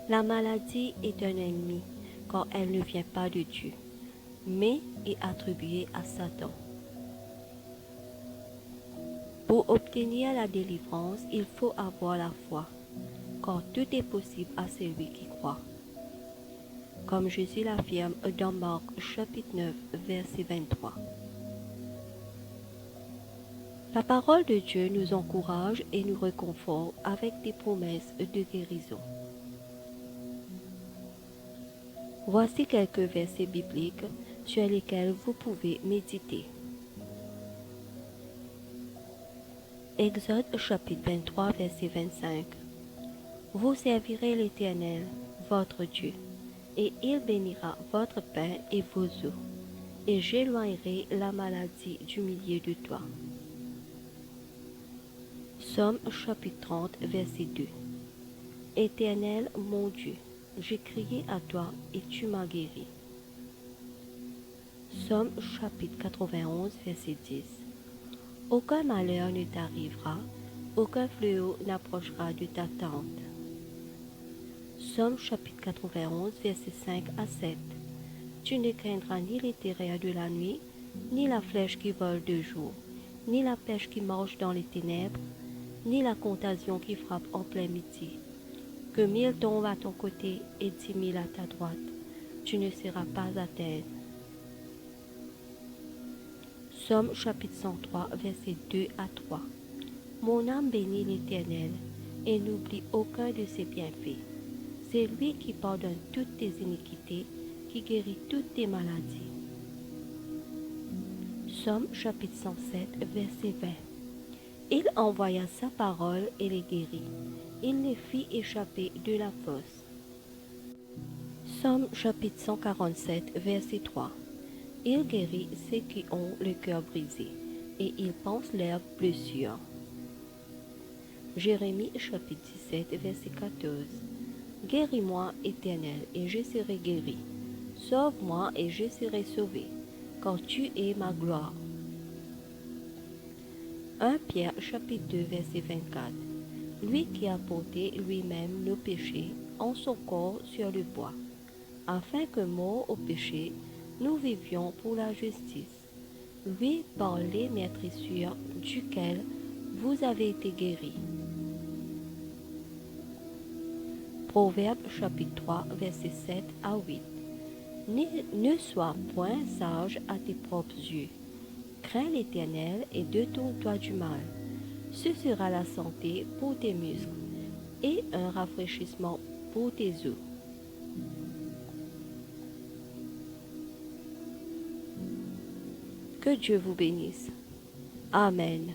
La maladie est un ennemi quand elle ne vient pas de Dieu, mais est attribuée à Satan. Pour obtenir la délivrance, il faut avoir la foi, car tout est possible à celui qui croit. Comme Jésus l'affirme dans Marc chapitre 9, verset 23. La parole de Dieu nous encourage et nous réconforte avec des promesses de guérison. Voici quelques versets bibliques sur lesquels vous pouvez méditer. Exode chapitre 23, verset 25. Vous servirez l'Éternel, votre Dieu, et il bénira votre pain et vos eaux, et j'éloignerai la maladie du milieu de toi. Psaume chapitre 30, verset 2. Éternel mon Dieu, j'ai crié à toi et tu m'as guéri. Psaume chapitre 91, verset 10. Aucun malheur ne t'arrivera, aucun fléau n'approchera de ta tente. Psaume chapitre 91, verset 5 à 7. Tu ne craindras ni les terreurs de la nuit, ni la flèche qui vole de jour, ni la pêche qui marche dans les ténèbres, ni la contagion qui frappe en plein midi. Que 1000 tombent à ton côté et 10 000 à ta droite, tu ne seras pas atteint. Psaume chapitre 103, versets 2 à 3. Mon âme bénit l'Éternel et n'oublie aucun de ses bienfaits. C'est lui qui pardonne toutes tes iniquités, qui guérit toutes tes maladies. Psaume chapitre 107, verset 20. Il envoya sa parole et les guérit. Il les fit échapper de la fosse. Psaume chapitre 147, verset 3. Il guérit ceux qui ont le cœur brisé, et il pense l'herbe plus sûre. Jérémie chapitre 17, verset 14. Guéris-moi, Éternel, et je serai guéri. Sauve-moi, et je serai sauvé, car tu es ma gloire. 1 Pierre chapitre 2, verset 24. Lui qui a porté lui-même nos péchés en son corps sur le bois, afin que, morts au péché, nous vivions pour la justice. Lui par les meurtrissures duquel vous avez été guéris. Proverbe chapitre 3, verset 7 à 8. Ne sois point sage à tes propres yeux. Crains l'Éternel et détourne-toi du mal. Ce sera la santé pour tes muscles et un rafraîchissement pour tes os. Que Dieu vous bénisse. Amen.